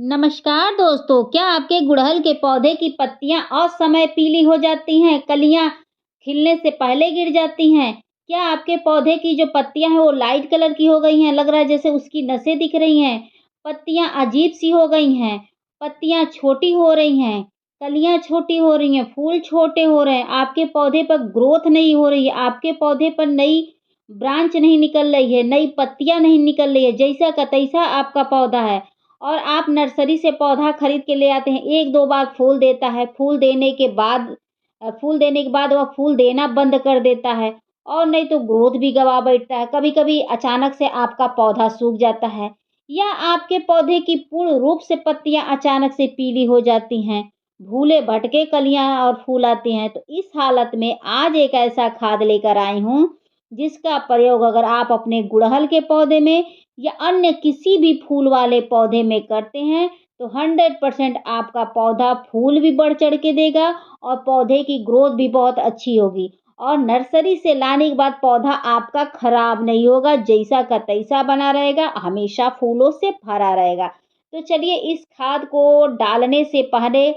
नमस्कार दोस्तों, क्या आपके गुड़हल के पौधे की पत्तियां असमय पीली हो जाती हैं, कलियां खिलने से पहले गिर जाती हैं? क्या आपके पौधे की जो पत्तियां हैं वो लाइट कलर की हो गई हैं, लग रहा है जैसे उसकी नसें दिख रही हैं, पत्तियां अजीब सी हो गई हैं, पत्तियां छोटी हो रही हैं, कलियां छोटी हो रही हैं, फूल छोटे हो रहे हैं, आपके पौधे पर ग्रोथ नहीं हो रही है, आपके पौधे पर नई ब्रांच नहीं निकल रही है, नई पत्तियां नहीं निकल रही है, जैसा का तैसा आपका पौधा है। और आप नर्सरी से पौधा खरीद के ले आते हैं, 1-2 बार फूल देता है, फूल देने के बाद वह फूल देना बंद कर देता है और नहीं तो ग्रोथ भी गँवा बैठता है। कभी-कभी अचानक से आपका पौधा सूख जाता है या आपके पौधे की पूर्ण रूप से पत्तियाँ अचानक से पीली हो जाती हैं, भूले-भटके कलियाँ और फूल आते हैं। तो इस हालत में आज एक ऐसा खाद लेकर आई हूँ, जिसका प्रयोग अगर आप अपने गुड़हल के पौधे में या अन्य किसी भी फूल वाले पौधे में करते हैं तो 100% आपका पौधा फूल भी बढ़ चढ़ के देगा और पौधे की ग्रोथ भी बहुत अच्छी होगी और नर्सरी से लाने के बाद पौधा आपका खराब नहीं होगा, जैसा का तैसा बना रहेगा, हमेशा फूलों से भरा रहेगा। तो चलिए इस खाद को डालने से पहले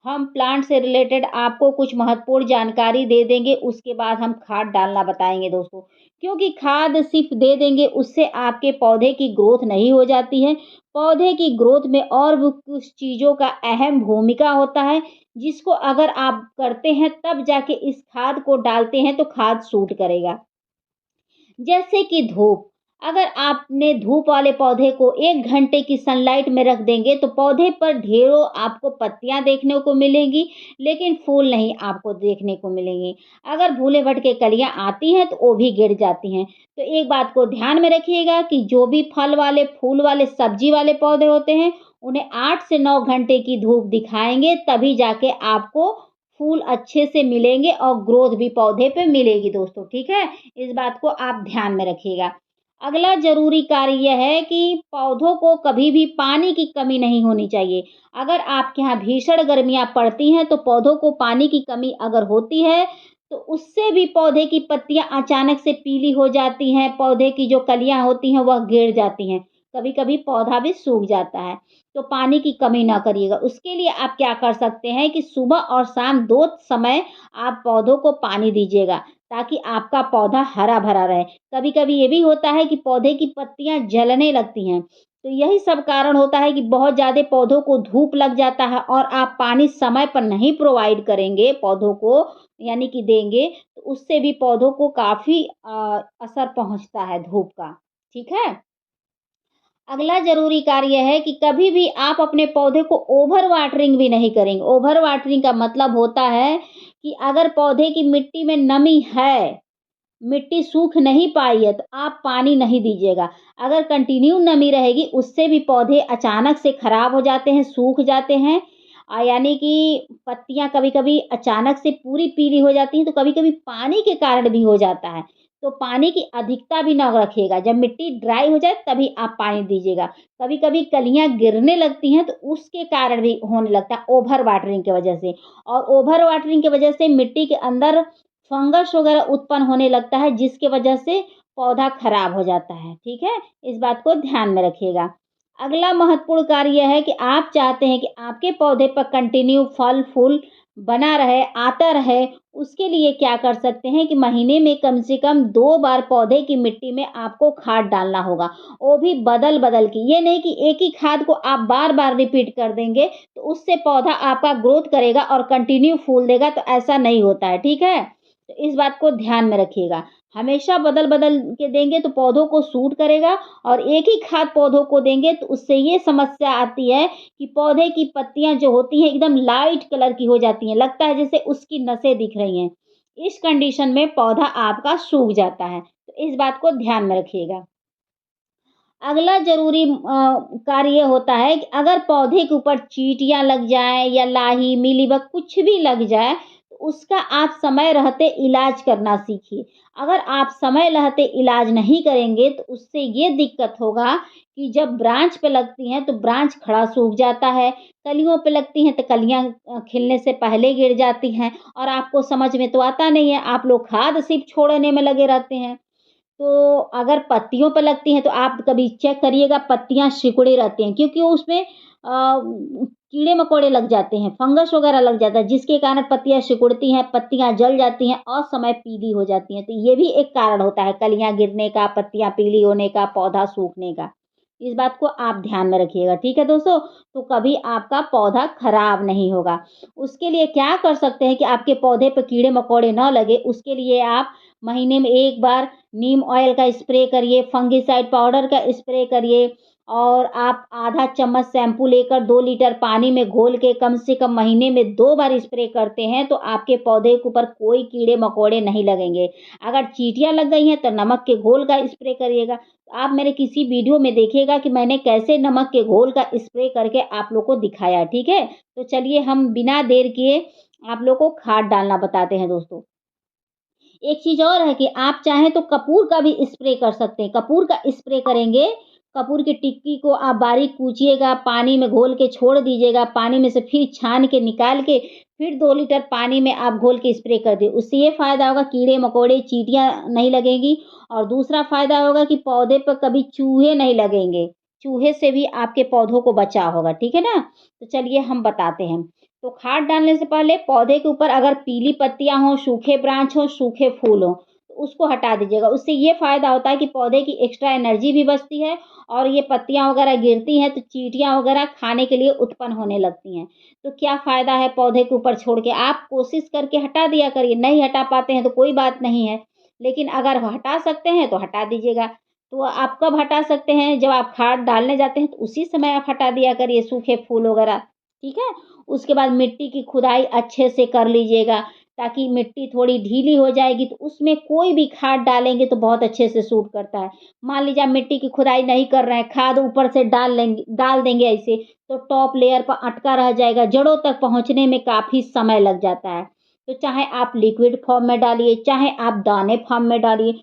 हम प्लांट से रिलेटेड आपको कुछ महत्वपूर्ण जानकारी दे देंगे, उसके बाद हम खाद डालना बताएंगे दोस्तों। क्योंकि खाद सिर्फ दे देंगे उससे आपके पौधे की ग्रोथ नहीं हो जाती है। पौधे की ग्रोथ में और भी कुछ चीज़ों का अहम भूमिका होता है, जिसको अगर आप करते हैं तब जाके इस खाद को डालते हैं तो खाद सूट करेगा। जैसे कि धूप, अगर आपने धूप वाले पौधे को 1 घंटे की सनलाइट में रख देंगे तो पौधे पर ढेरों आपको पत्तियाँ देखने को मिलेंगी, लेकिन फूल नहीं आपको देखने को मिलेंगे। अगर भूले-भटके कलियाँ आती हैं तो वो भी गिर जाती हैं। तो एक बात को ध्यान में रखिएगा कि जो भी फल वाले, फूल वाले, सब्जी वाले पौधे होते हैं, उन्हें 8 से 9 घंटे की धूप दिखाएँगे तभी जाके आपको फूल अच्छे से मिलेंगे और ग्रोथ भी पौधे पे मिलेगी दोस्तों, ठीक है? इस बात को आप ध्यान में रखिएगा। अगला ज़रूरी कार्य यह है कि पौधों को कभी भी पानी की कमी नहीं होनी चाहिए। अगर आपके यहाँ भीषण गर्मियाँ पड़ती हैं, तो पौधों को पानी की कमी अगर होती है, तो उससे भी पौधे की पत्तियाँ अचानक से पीली हो जाती हैं, पौधे की जो कलियाँ होती हैं, वह गिर जाती हैं। कभी-कभी पौधा भी सूख जाता है, तो पानी की कमी ना करिएगा। उसके लिए आप क्या कर सकते हैं कि सुबह और शाम 2 समय आप पौधों को पानी दीजिएगा। ताकि आपका पौधा हरा-भरा रहे। कभी-कभी ये भी होता है कि पौधे की पत्तियाँ जलने लगती हैं, तो यही सब कारण होता है कि बहुत ज़्यादा पौधों को धूप लग जाता है और आप पानी समय पर नहीं प्रोवाइड करेंगे पौधों को यानी कि देंगे, तो उससे भी पौधों को काफ़ी असर पहुँचता है धूप का। ठीक है? अगला ज़रूरी कार्य है कि कभी भी आप अपने पौधे को ओवर वाटरिंग भी नहीं करेंगे। ओवर वाटरिंग का मतलब होता है कि अगर पौधे की मिट्टी में नमी है, मिट्टी सूख नहीं पाई है, तो आप पानी नहीं दीजिएगा। अगर कंटिन्यू नमी रहेगी, उससे भी पौधे अचानक से खराब हो जाते हैं, सूख जाते हैं यानी कि पत्तियाँ कभी-कभी अचानक से पूरी पीली हो जाती हैं, तो कभी-कभी पानी के कारण भी हो जाता है। तो पानी की अधिकता भी ना रखिएगा, जब मिट्टी ड्राई हो जाए तभी आप पानी दीजिएगा। कभी-कभी कलियाँ गिरने लगती हैं, तो उसके कारण भी होने लगता है ओवर वाटरिंग की वजह से और ओवर वाटरिंग की वजह से मिट्टी के अंदर फंगस वगैरह उत्पन्न होने लगता है जिसकी वजह से पौधा खराब हो जाता है, ठीक है? इस बात को ध्यान में रखिएगा। अगला महत्वपूर्ण कार्य यह है कि आप चाहते हैं कि आपके पौधे पर कंटिन्यू फल-फूल बना रहे, आता रहे, उसके लिए क्या कर सकते हैं कि महीने में कम से कम 2 बार पौधे की मिट्टी में आपको खाद डालना होगा, वो भी बदल-बदल के। ये नहीं कि एक ही खाद को आप बार-बार रिपीट कर देंगे, तो उससे पौधा आपका ग्रोथ करेगा और कंटिन्यू फूल देगा, तो ऐसा नहीं होता है, ठीक है? तो इस बात को ध्यान में रखिएगा। हमेशा बदल-बदल के देंगे तो पौधों को सूट करेगा और एक ही खाद पौधों को देंगे तो उससे ये समस्या आती है कि पौधे की पत्तियाँ जो होती हैं एकदम लाइट कलर की हो जाती हैं, लगता है जैसे उसकी नसें दिख रही हैं। इस कंडीशन में पौधा आपका सूख जाता है, तो इस बात को ध्यान में रखिएगा। अगला ज़रूरी कार्य ये होता है कि अगर पौधे के ऊपर चींटियाँ लग जाएँ या लाही, मीलीबग कुछ भी लग जाए, तो उसका आप समय रहते इलाज करना सीखिए। अगर आप समय रहते इलाज नहीं करेंगे, तो उससे ये दिक्कत होगा कि जब ब्रांच पे लगती हैं, तो ब्रांच खड़ा सूख जाता है, कलियों पे लगती हैं, तो कलियाँ खिलने से पहले गिर जाती हैं और आपको समझ में तो आता नहीं है, आप लोग खाद सिर्फ़ छोड़ने में लगे रहते हैं। तो अगर पत्तियों पे लगती हैं तो आप कभी चेक करिएगा पत्तियाँ सिकुड़ी रहती हैं क्योंकि उसमें कीड़े-मकोड़े लग जाते हैं, फंगस वगैरह लग जाता है जिसके कारण पत्तियाँ सिकुड़ती हैं, पत्तियाँ जल जाती हैं, असमय पीली हो जाती हैं। तो ये भी एक कारण होता है कलियाँ गिरने का, पत्तियाँ पीली होने का, पौधा सूखने का। इस बात को आप ध्यान में रखिएगा, ठीक है दोस्तों? तो कभी आपका पौधा खराब नहीं होगा। उसके लिए क्या कर सकते हैं कि आपके पौधे पे कीड़े-मकोड़े ना लगे, उसके लिए आप महीने में 1 बार नीम ऑयल का स्प्रे करिए, फंगिसाइड पाउडर का स्प्रे करिए और आप आधा चम्मच शैम्पू लेकर 2 लीटर पानी में घोल के कम से कम महीने में 2 बार स्प्रे करते हैं, तो आपके पौधे के ऊपर कोई कीड़े-मकोड़े नहीं लगेंगे। अगर चींटियाँ लग गई हैं, तो नमक के घोल का स्प्रे करिएगा। आप मेरे किसी वीडियो में देखिएगा कि मैंने कैसे नमक के घोल का स्प्रे करके आप लोग को दिखाया, ठीक है? तो चलिए हम बिना देर किए आप लोग को खाद डालना बताते हैं दोस्तों। एक चीज़ और है कि आप चाहें तो कपूर का भी स्प्रे कर सकते हैं। कपूर का स्प्रे करेंगे, कपूर की टिक्की को आप बारीक कूचिएगा, पानी में घोल के छोड़ दीजिएगा, पानी में से फिर छान के निकाल के फिर 2 लीटर पानी में आप घोल के स्प्रे कर दें। उससे ये फ़ायदा होगा कीड़े-मकोड़े, चींटियाँ नहीं लगेंगी और दूसरा फ़ायदा होगा कि पौधे पर कभी चूहे नहीं लगेंगे। चूहे से भी आपके पौधों को बचाव होगा, ठीक है ना? तो चलिए हम बताते हैं। तो खाद डालने से पहले पौधे के ऊपर अगर पीली पत्तियाँ हों, सूखे ब्रांच हों, सूखे फूल हों, तो उसको हटा दीजिएगा। उससे ये फ़ायदा होता है कि पौधे की एक्स्ट्रा एनर्जी भी बचती है और ये पत्तियाँ वगैरह गिरती हैं, तो चींटियाँ वगैरह खाने के लिए उत्पन्न होने लगती हैं। तो क्या फ़ायदा है पौधे के ऊपर छोड़ के? आप कोशिश करके हटा दिया करिए, नहीं हटा पाते हैं तो कोई बात नहीं है, लेकिन अगर हटा सकते हैं तो हटा दीजिएगा। तो आप कब हटा सकते हैं? जब आप खाद डालने जाते हैं, तो उसी समय आप हटा दिया करिए सूखे फूल वगैरह, ठीक है? उसके बाद मिट्टी की खुदाई अच्छे से कर लीजिएगा ताकि मिट्टी थोड़ी ढीली हो जाएगी तो उसमें कोई भी खाद डालेंगे तो बहुत अच्छे से सूट करता है। मान लीजिए आप मिट्टी की खुदाई नहीं कर रहे हैं, खाद ऊपर से डाल देंगे ऐसे तो टॉप लेयर पर अटका रह जाएगा, जड़ों तक पहुँचने में काफ़ी समय लग जाता है। तो चाहे आप लिक्विड फॉर्म में डालिए, चाहे आप दाने फॉर्म में डालिए,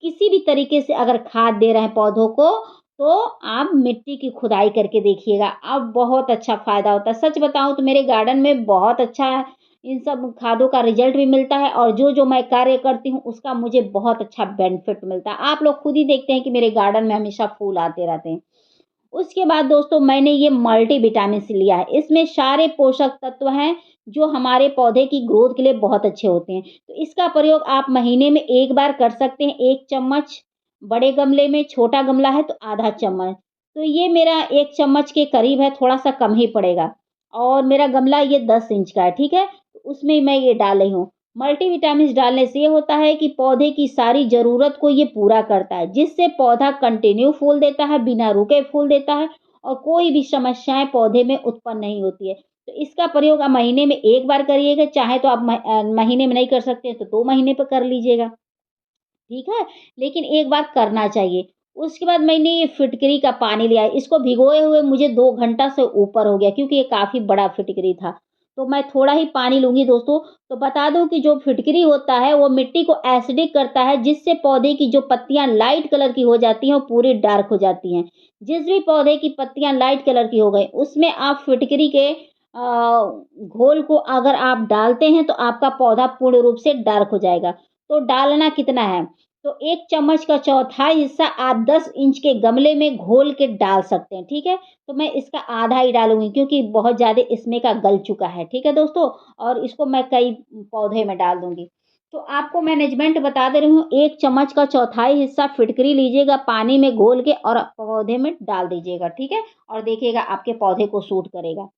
किसी भी तरीके से अगर खाद दे रहे हैं पौधों को तो आप मिट्टी की खुदाई करके देखिएगा, अब बहुत अच्छा फ़ायदा होता है। सच बताऊँ तो मेरे गार्डन में बहुत अच्छा इन सब खादों का रिज़ल्ट भी मिलता है और जो-जो मैं कार्य करती हूँ, उसका मुझे बहुत अच्छा बेनिफिट मिलता है। आप लोग खुद ही देखते हैं कि मेरे गार्डन में हमेशा फूल आते रहते हैं। उसके बाद दोस्तों मैंने ये मल्टीविटामिन्स लिया है। इसमें सारे पोषक तत्व हैं, जो हमारे पौधे की ग्रोथ के लिए बहुत अच्छे होते हैं। तो इसका प्रयोग आप महीने में 1 बार कर सकते हैं, 1 चम्मच बड़े गमले में, छोटा गमला है तो आधा चम्मच। तो ये मेरा 1 चम्मच के करीब है, थोड़ा-सा कम ही पड़ेगा और मेरा गमला ये 10 इंच का है, ठीक है? तो उसमें मैं ये डाल रही हूँ। मल्टीविटामिन्स डालने से ये होता है कि पौधे की सारी ज़रूरत को ये पूरा करता है, जिससे पौधा कंटिन्यू फूल देता है, बिना रुके फूल देता है और कोई भी समस्याएँ पौधे में उत्पन्न नहीं होती है। तो इसका प्रयोग आप महीने में 1 बार करिएगा, चाहे तो आप महीने में नहीं कर सकते हैं तो 2 महीने पे कर लीजिएगा, ठीक है? लेकिन एक बार करना चाहिए। उसके बाद मैंने ये फिटकरी का पानी लिया है, इसको भिगोए हुए मुझे 2 घंटा से ऊपर हो गया क्योंकि ये काफ़ी बड़ा फिटकरी था। तो मैं थोड़ा ही पानी लूँगी दोस्तों, तो बता दूँ कि जो फिटकरी होता है वो मिट्टी को एसिडिक करता है जिससे पौधे की जो पत्तियाँ लाइट कलर की हो जाती हैं, वो पूरी डार्क हो जाती हैं। जिस भी पौधे की पत्तियाँ लाइट कलर की हो गई, उसमें आप फिटकरी के घोल को अगर आप डालते हैं तो आपका पौधा पूर्ण रूप से डार्क हो जाएगा। तो डालना कितना है? तो 1 चम्मच का चौथाई हिस्सा आप 10 इंच के गमले में घोल के डाल सकते हैं, ठीक है? तो मैं इसका आधा ही डालूँगी क्योंकि बहुत ज़्यादा इसमें का गल चुका है, ठीक है दोस्तों? और इसको मैं कई पौधे में डाल दूँगी। तो आपको मैनेजमेंट बता दे रही हूँ, 1 चम्मच का चौथाई हिस्सा फिटकरी लीजिएगा, पानी में घोल के और पौधे में डाल दीजिएगा, ठीक है? और देखिएगा आपके पौधे को सूट करेगा।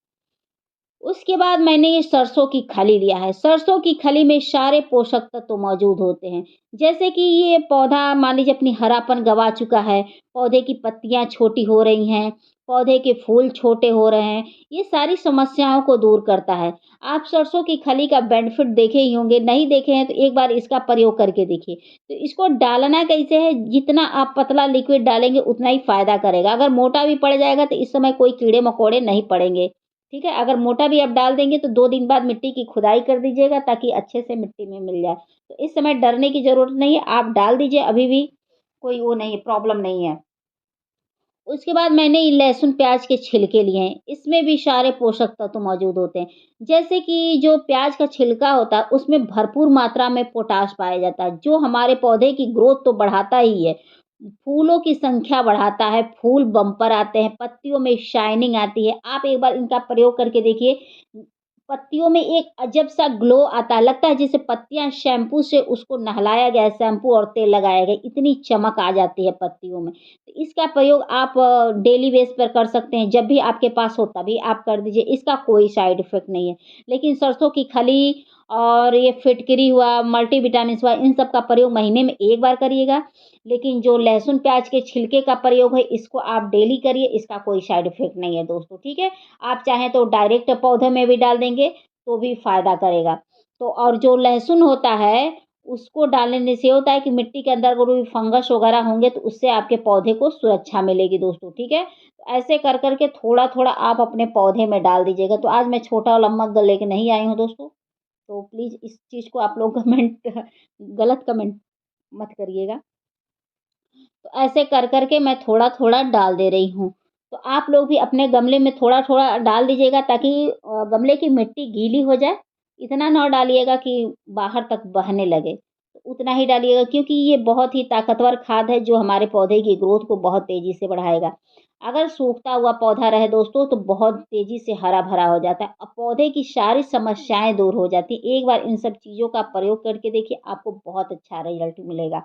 उसके बाद मैंने ये सरसों की खली लिया है। सरसों की खली में सारे पोषक तत्व मौजूद होते हैं। जैसे कि ये पौधा मान लीजिए अपनी हरापन गँवा चुका है, पौधे की पत्तियाँ छोटी हो रही हैं, पौधे के फूल छोटे हो रहे हैं, ये सारी समस्याओं को दूर करता है। आप सरसों की खली का बेनिफिट देखे ही होंगे, नहीं देखे हैं तो एक बार इसका प्रयोग करके देखिए। तो इसको डालना कैसे है, जितना आप पतला लिक्विड डालेंगे उतना ही फ़ायदा करेगा। अगर मोटा भी पड़ जाएगा तो इस समय कोई कीड़े-मकोड़े नहीं पड़ेंगे। ठीक है? अगर मोटा भी आप डाल देंगे तो 2 दिन बाद मिट्टी की खुदाई कर दीजिएगा ताकि अच्छे से मिट्टी में मिल जाए। तो इस समय डरने की ज़रूरत नहीं है, आप डाल दीजिए अभी भी कोई वो नहीं है, प्रॉब्लम नहीं है। उसके बाद मैंने ये लहसुन प्याज के छिलके लिए हैं, इसमें भी सारे पोषक तत्व मौजूद होते हैं। जैसे कि जो प्याज का छिलका होता है, उसमें भरपूर मात्रा में पोटाश पाया जाता है, जो हमारे पौधे की ग्रोथ तो बढ़ाता ही है, फूलों की संख्या बढ़ाता है, फूल बम्पर आते हैं, पत्तियों में शाइनिंग आती है। आप एक बार इनका प्रयोग करके देखिए, पत्तियों में एक अजब-सा ग्लो आता है, लगता है जैसे पत्तियाँ शैम्पू से उसको नहलाया गया है, शैम्पू और तेल लगाया गया है, इतनी चमक आ जाती है पत्तियों में। तो इसका प्रयोग आप डेली बेस पर कर सकते हैं, जब भी आपके पास हो तभी आप कर दीजिए, इसका कोई साइड इफ़ेक्ट नहीं है। लेकिन सरसों की खली और ये फिटकरी हुआ, मल्टीविटामिन्स हुआ, इन सब का प्रयोग महीने में 1 बार करिएगा। लेकिन जो लहसुन प्याज के छिलके का प्रयोग है, इसको आप डेली करिए, इसका कोई साइड इफ़ेक्ट नहीं है दोस्तों, ठीक है? आप चाहें तो डायरेक्ट पौधे में भी डाल देंगे, तो भी फ़ायदा करेगा। तो और जो लहसुन होता है, उसको डालने से ये होता है कि मिट्टी के अंदर कोई फंगस वगैरह होंगे, तो उससे आपके पौधे को सुरक्षा मिलेगी दोस्तों, ठीक है? तो ऐसे कर के थोड़ा-थोड़ा आप अपने पौधे में डाल दीजिएगा। तो आज मैं छोटा और लम्बा लेके नहीं आई हूँ दोस्तों, तो प्लीज़ इस चीज़ को आप लोग कमेंट गलत कमेंट मत करिएगा। तो ऐसे कर के मैं थोड़ा-थोड़ा डाल दे रही हूँ। तो आप लोग भी अपने गमले में थोड़ा-थोड़ा डाल दीजिएगा ताकि गमले की मिट्टी गीली हो जाए। इतना ना डालिएगा कि बाहर तक बहने लगे, तो उतना ही डालिएगा क्योंकि ये बहुत ही ताकतवर खाद है जो हमारे पौधे की ग्रोथ को बहुत तेज़ी से बढ़ाएगा। अगर सूखता हुआ पौधा रहे दोस्तों तो बहुत तेज़ी से हरा-भरा हो जाता है और पौधे की सारी समस्याएँ दूर हो जाती हैं। एक बार इन सब चीज़ों का प्रयोग करके देखिए, आपको बहुत अच्छा रिज़ल्ट मिलेगा।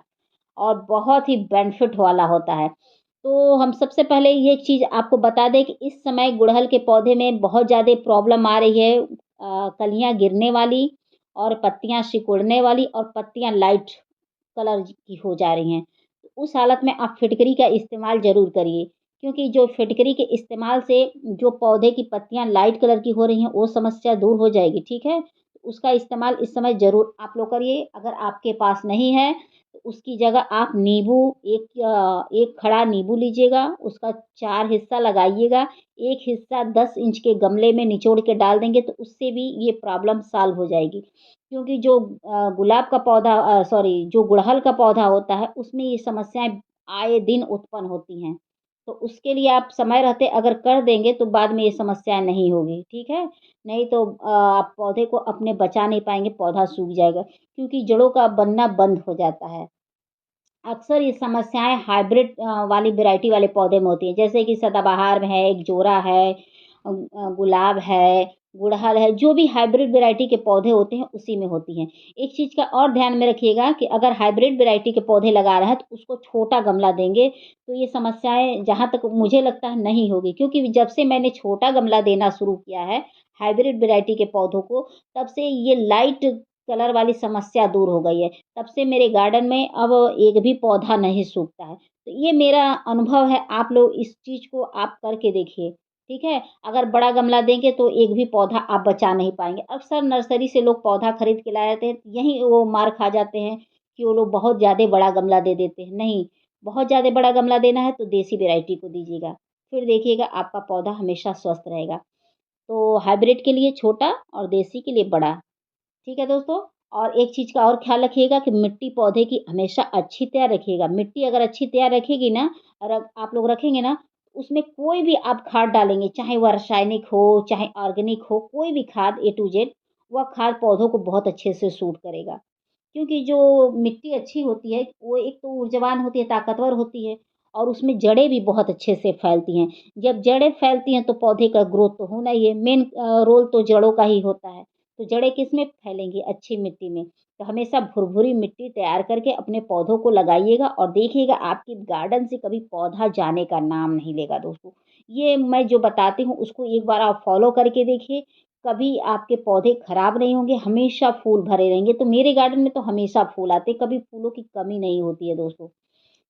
और बहुत ही बेनिफिट वाला होता है। तो हम सबसे पहले ये चीज़ आपको बता दें कि इस समय गुड़हल के पौधे में बहुत ज़्यादा प्रॉब्लम आ रही है कलियाँ गिरने वाली और पत्तियाँ सिकुड़ने वाली और पत्तियाँ लाइट कलर की हो जा रही हैं। तो उस हालत में आप फिटकरी का इस्तेमाल ज़रूर करिए क्योंकि जो फिटकरी के इस्तेमाल से जो पौधे की पत्तियाँ लाइट कलर की हो रही हैं, वो समस्या दूर हो जाएगी, ठीक है? उसका इस्तेमाल इस समय ज़रूर आप लोग करिए। अगर आपके पास नहीं है, तो उसकी जगह आप नींबू एक खड़ा नींबू लीजिएगा, उसका 4 हिस्सा लगाइएगा, 1 हिस्सा 10 इंच के गमले में निचोड़ के डाल देंगे, तो उससे भी ये प्रॉब्लम सॉल्व हो जाएगी। क्योंकि जो गुलाब का पौधा सॉरी जो गुड़हल का पौधा होता है, उसमें ये समस्याएँ आए दिन उत्पन्न होती हैं। तो उसके लिए आप समय रहते अगर कर देंगे, तो बाद में ये समस्याएँ नहीं होगी, ठीक है? नहीं तो आप पौधे को अपने बचा नहीं पाएँगे, पौधा सूख जाएगा क्योंकि जड़ों का बनना बंद हो जाता है। अक्सर ये समस्याएँ हाइब्रिड वाली वैरायटी वाले पौधे में होती हैं, जैसे कि सदाबहार में है, एक जोरा है, गुलाब है, गुड़हल है, जो भी हाइब्रिड वैरायटी के पौधे होते हैं, उसी में होती हैं। एक चीज़ का और ध्यान में रखिएगा कि अगर हाइब्रिड वैरायटी के पौधे लगा रहे हैं, तो उसको छोटा गमला देंगे, तो ये समस्याएँ जहाँ तक मुझे लगता है नहीं होगी क्योंकि जब से मैंने छोटा गमला देना शुरू किया है, हाइब्रिड वैरायटी के पौधों को, तब से ये लाइट कलर वाली समस्या दूर हो गई है। तब से मेरे गार्डन में अब एक भी पौधा नहीं सूखता है। तो ये मेरा अनुभव है, आप लोग इस चीज़ को आप करके देखिए, ठीक है? अगर बड़ा गमला देंगे तो एक भी पौधा आप बचा नहीं पाएँगे। अक्सर नर्सरी से लोग पौधा खरीद के लाए रहते हैं, यहीं वो मार खा जाते हैं कि वो लोग बहुत ज़्यादा बड़ा गमला दे देते हैं। नहीं, बहुत ज़्यादा बड़ा गमला देना है तो देसी वैरायटी को दीजिएगा, फिर देखिएगा आपका पौधा हमेशा स्वस्थ रहेगा। तो हाइब्रिड के लिए छोटा और देसी के लिए बड़ा। ठीक है दोस्तों? और एक चीज़ का और ख़्याल रखिएगा कि मिट्टी पौधे की हमेशा अच्छी तैयार रखिएगा। मिट्टी अगर अच्छी तैयार रखेगी ना और आप लोग रखेंगे ना, उसमें कोई भी आप खाद डालेंगे, चाहे वह रासायनिक हो, चाहे ऑर्गेनिक हो, कोई भी खाद ए टू ज़ेड, वह खाद पौधों को बहुत अच्छे से सूट करेगा। क्योंकि जो मिट्टी अच्छी होती है, वो एक तो ऊर्जावान होती है, ताकतवर होती है और उसमें जड़ें भी बहुत अच्छे से फैलती हैं। जब जड़ें फैलती हैं, तो पौधे का ग्रोथ तो होना ही है। मेन रोल तो जड़ों का ही होता है। तो जड़ें किसमें फैलेंगी? अच्छी मिट्टी में। तो हमेशा भुरभुरी मिट्टी तैयार करके अपने पौधों को लगाइएगा और देखिएगा आपके गार्डन से कभी पौधा जाने का नाम नहीं लेगा दोस्तों। ये मैं जो बताती हूँ, उसको एक बार आप फ़ॉलो करके देखिए, कभी आपके पौधे खराब नहीं होंगे, हमेशा फूल भरे रहेंगे। तो मेरे गार्डन में तो हमेशा फूल आते हैं, कभी फूलों की कमी नहीं होती है दोस्तों।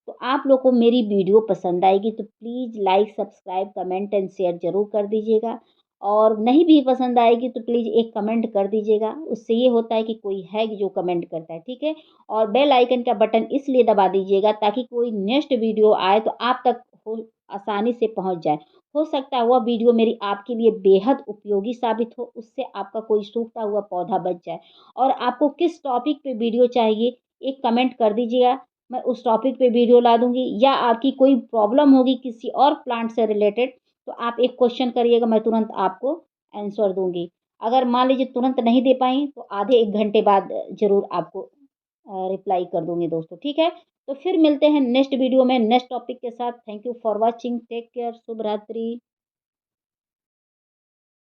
तो आप लोग को मेरी वीडियो पसंद आएगी तो please like, subscribe, comment and share ज़रूर कर दीजिएगा। और नहीं भी पसंद आएगी तो प्लीज़ एक कमेंट कर दीजिएगा। उससे ये होता है कि कोई है जो कमेंट करता है, ठीक है? और बेल आइकन का बटन इसलिए दबा दीजिएगा ताकि कोई नेक्स्ट वीडियो आए तो आप तक हो आसानी से पहुँच जाए। हो सकता है वह वीडियो मेरी आपके लिए बेहद उपयोगी साबित हो, उससे आपका कोई सूखता हुआ पौधा बच जाए। और आपको किस टॉपिक पे वीडियो चाहिए, एक कमेंट कर दीजिएगा मैं उस टॉपिक पे वीडियो ला दूँगी, या आपकी कोई प्रॉब्लम होगी किसी और प्लांट से रिलेटेड, तो आप एक क्वेश्चन करिएगा, मैं तुरंत आपको आंसर दूँगी। अगर मान लीजिए तुरंत नहीं दे पाई, तो आधे 1 घंटे बाद ज़रूर आपको रिप्लाई कर दूँगी दोस्तों, ठीक है? तो फिर मिलते हैं नेक्स्ट वीडियो में नेक्स्ट टॉपिक के साथ। Thank you for watching, take care, शुभ रात्रि।